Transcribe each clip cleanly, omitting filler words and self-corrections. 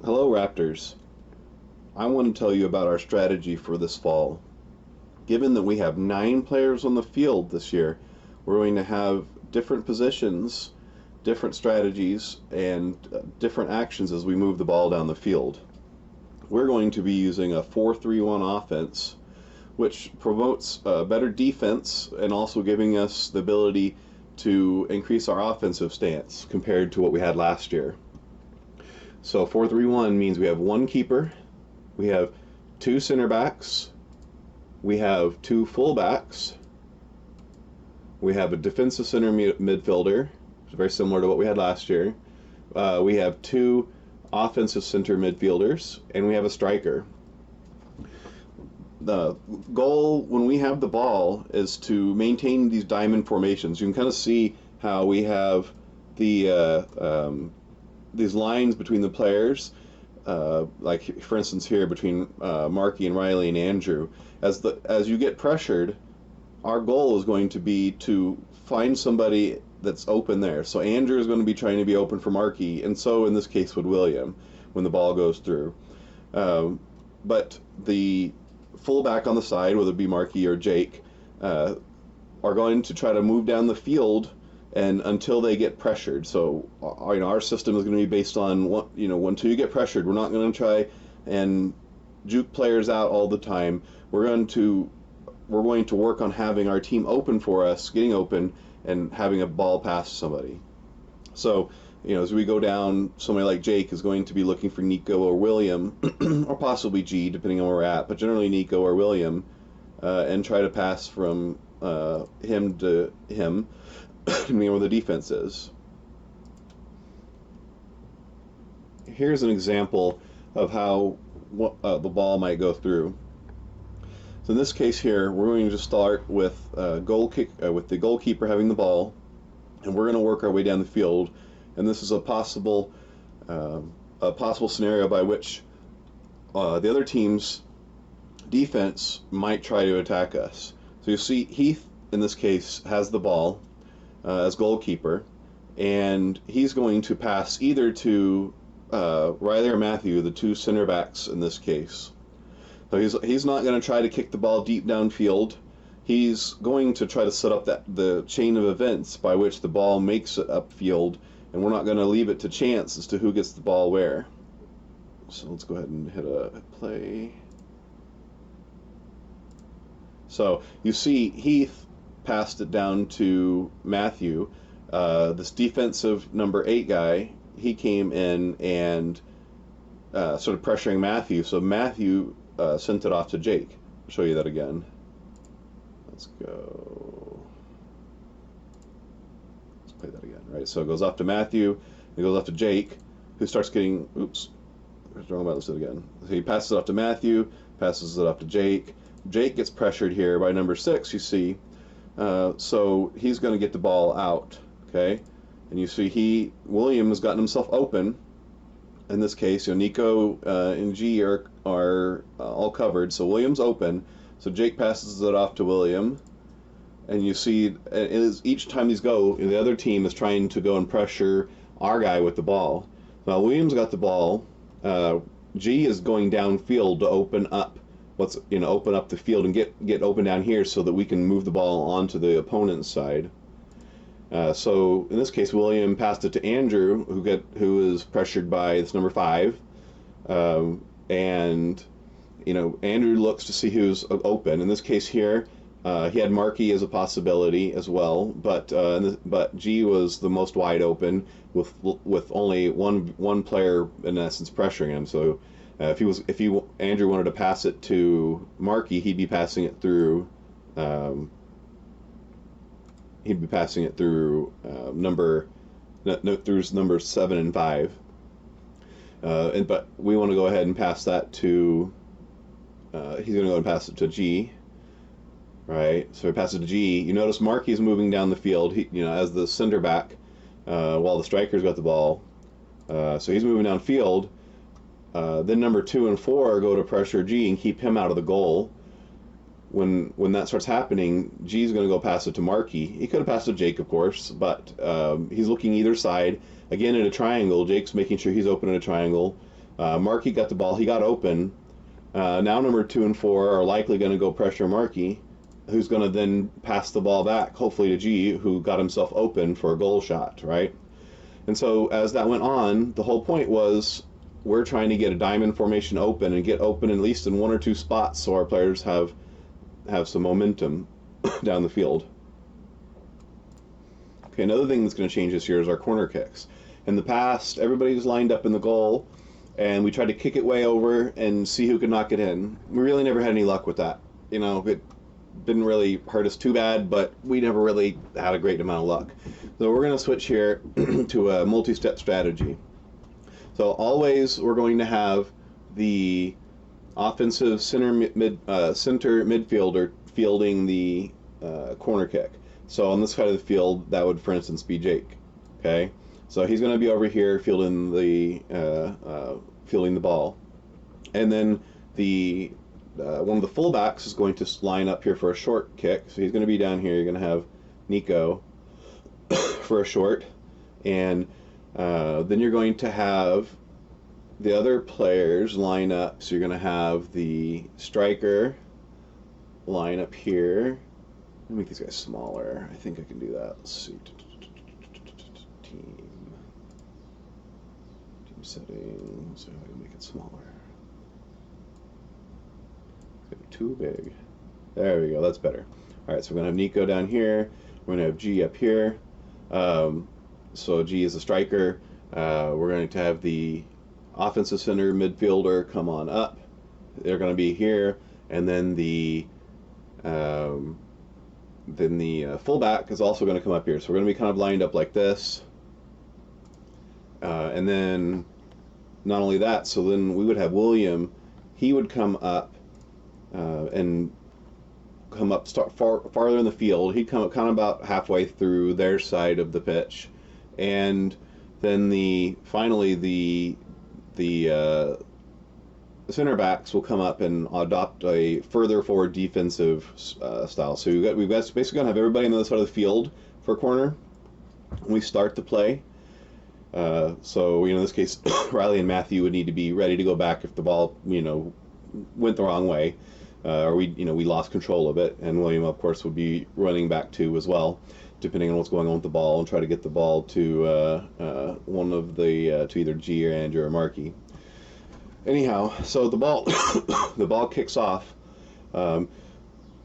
Hello, Raptors. I want to tell you about our strategy for this fall. Given that we have 9 players on the field this year, we're going to have different positions, different strategies, and different actions as we move the ball down the field. We're going to be using a 4-3-1 offense, which promotes better defense and also giving us the ability to increase our offensive stance compared to what we had last year. So 4-3-1 means we have one keeper, we have 2 center backs, we have 2 fullbacks, we have a defensive center midfielder, which is very similar to what we had last year. We have 2 offensive center midfielders, and we have a striker. The goal when we have the ball is to maintain these diamond formations. You can kind of see how we have the these lines between the players, like for instance here between Marky and Riley and Andrew. As you get pressured, our goal is going to be to find somebody that's open there. So Andrew is going to be trying to be open for Marky, and so in this case would William when the ball goes through. But the fullback on the side, whether it be Marky or Jake, are going to try to move down the field and until they get pressured. So our system is going to be based on until you get pressured. We're not going to try and juke players out all the time. We're going to work on having our team open for us, getting open, and having a ball pass to somebody. So as we go down, somebody like Jake is going to be looking for Nico or William, or possibly G, depending on where we're at, but generally Nico or William, and try to pass from him to him, depending on where the defense is. Here's an example of how the ball might go through. So in this case here, we're going to start with with the goalkeeper having the ball, and we're going to work our way down the field. And this is a possible scenario by which the other team's defense might try to attack us. So you see Heath, in this case, has the ball as goalkeeper, and he's going to pass either to Riley or Matthew, the 2 center backs in this case. So he's not going to try to kick the ball deep downfield. He's going to try to set up the chain of events by which the ball makes it upfield, and we're not going to leave it to chance as to who gets the ball where. So let's go ahead and hit a play. So you see Heath passed it down to Matthew. This defensive number 8 guy, he came in and started pressuring Matthew. So Matthew sent it off to Jake. I'll show you that again. Let's go. Let's play that again. Right. So it goes off to Matthew. It goes off to Jake, who starts getting. Oops. Wrong about this again. So he passes it off to Matthew. Passes it off to Jake. Jake gets pressured here by number 6. You see. So he's going to get the ball out. Okay. And you see William has gotten himself open. In this case, Nico and G are all covered, so William's open. So Jake passes it off to William, and you see each time these go, the other team is trying to go and pressure our guy with the ball. Now William's got the ball. G is going downfield to open up open up the field and get open down here so that we can move the ball onto the opponent's side. So in this case, William passed it to Andrew, who is pressured by this number 5, and Andrew looks to see who's open. In this case here, he had Marky as a possibility as well, but G was the most wide open with only one player in essence pressuring him. So if Andrew wanted to pass it to Marky, he'd be passing it through. He'd be passing it through numbers 7 and 5, but we want to go ahead and pass that to. He's going to go and pass it to G, right? So he passes it to G. You notice Marky's moving down the field. As the center back, while the striker's got the ball. So he's moving downfield. Then number 2 and 4 go to pressure G and keep him out of the goal. When that starts happening, G's going to go pass it to Marky. He could have passed it to Jake, of course, but he's looking either side. Again, in a triangle, Jake's making sure he's open in a triangle. Markey got the ball. He got open. Now number 2 and 4 are likely going to go pressure Markey, who's going to then pass the ball back, hopefully to G, who got himself open for a goal shot, right? And so as that went on, the whole point was we're trying to get a diamond formation open and get open at least in 1 or 2 spots so our players have some momentum down the field. Okay, another thing that's going to change this year is our corner kicks. In the past, everybody was lined up in the goal, and we tried to kick it way over and see who could knock it in. We really never had any luck with that. You know, it didn't really hurt us too bad, but we never really had a great amount of luck. So we're going to switch here to a multi-step strategy. So always we're going to have the offensive center midfielder fielding the corner kick. So on this side of the field, that would, for instance, be Jake. Okay, so he's going to be over here fielding the ball, and then the one of the fullbacks is going to line up here for a short kick. So he's going to be down here. You're going to have Nico for a short, and then you're going to have the other players line up. So you're going to have the striker line up here. Let me make these guys smaller. I think I can do that. Let's see. Team settings. So I can make it smaller. Too big. There we go. That's better. All right. So we're gonna have Nico down here. We're gonna have G up here. So G is the striker. We're going to have the offensive center midfielder come on up. They're going to be here, and then the fullback is also going to come up here. So we're going to be kind of lined up like this. And then not only that, so then we would have William. He would come up and come up, start farther in the field. He'd come up kind of about halfway through their side of the pitch, and then finally the center backs will come up and adopt a further forward defensive style. So we've got basically gonna have everybody on the other side of the field for a corner when we start the play. So in this case, Riley and Matthew would need to be ready to go back if the ball went the wrong way, or we lost control of it. And William, of course, would be running back too as well, depending on what's going on with the ball, and try to get the ball to one of the to either G or Andrew or Markey. Anyhow, so the ball the ball kicks off. Let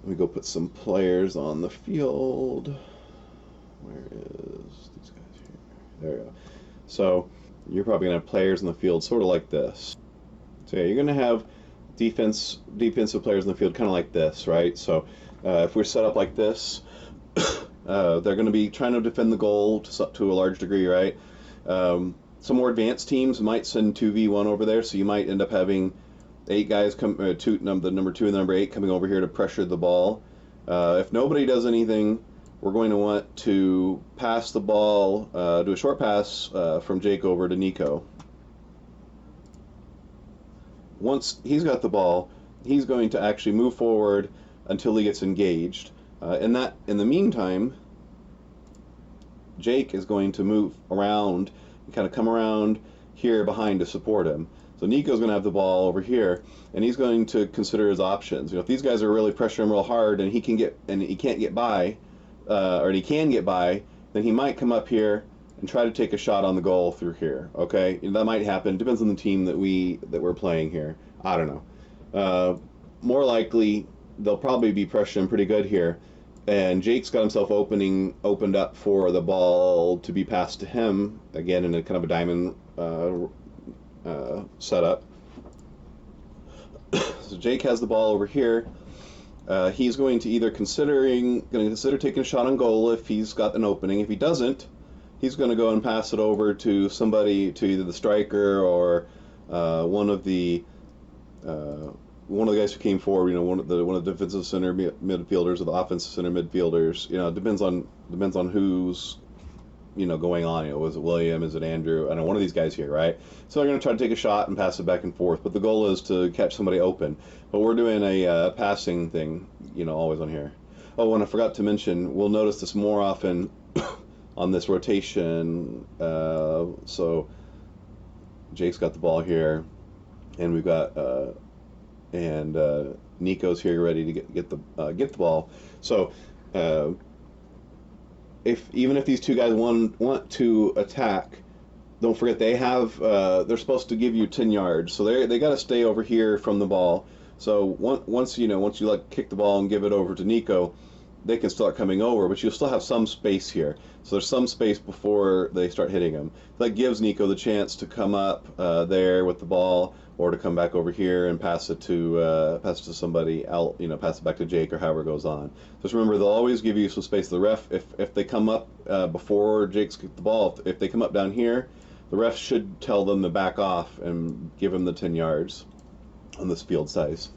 me go put some players on the field. Where is these guys here? There we go. So you're probably gonna have players in the field sort of like this. So yeah, you're gonna have defensive players in the field kind of like this, right? So if we're set up like this, they're going to be trying to defend the goal to a large degree, right? Some more advanced teams might send 2v1 over there, so you might end up having 8 guys come, the number 2 and the number 8 coming over here to pressure the ball. If nobody does anything, we're going to want to pass the ball, do a short pass from Jake over to Nico. Once he's got the ball, he's going to actually move forward until he gets engaged. In the meantime, Jake is going to move around and kind of come around here behind to support him. So Nico's going to have the ball over here, and he's going to consider his options. If these guys are really pressuring him real hard and he can't get by, or he can get by, then he might come up here and try to take a shot on the goal through here. Okay, that might happen. Depends on the team that we're playing here. I don't know. More likely, they'll probably be pressuring pretty good here. And Jake's got himself opened up for the ball to be passed to him, again in a kind of a diamond setup. So Jake has the ball over here. He's going to either consider taking a shot on goal if he's got an opening. If he doesn't, he's going to go and pass it over to somebody, to either the striker or one of the guys who came forward. One of the defensive center midfielders or the offensive center midfielders. It depends on who's going on. Is it William? Is it Andrew? I know one of these guys here, right? So they're going to try to take a shot and pass it back and forth. But the goal is to catch somebody open. But we're doing a passing thing, always on here. Oh, and I forgot to mention, we'll notice this more often on this rotation. So Jake's got the ball here. and we've got and Nico's here ready to get the ball. So uh, if even if these two guys want to attack, don't forget they're supposed to give you 10 yards, so they got to stay over here from the ball. So once you like kick the ball and give it over to Nico, they can start coming over, but you'll still have some space here. So there's some space before they start hitting him. That gives Nico the chance to come up there with the ball, or to come back over here and pass it to somebody else. Pass it back to Jake or however it goes on. Just remember, they'll always give you some space. The ref, if they come up before Jake's kicked the ball, if they come up down here, the ref should tell them to back off and give them the 10 yards on this field size.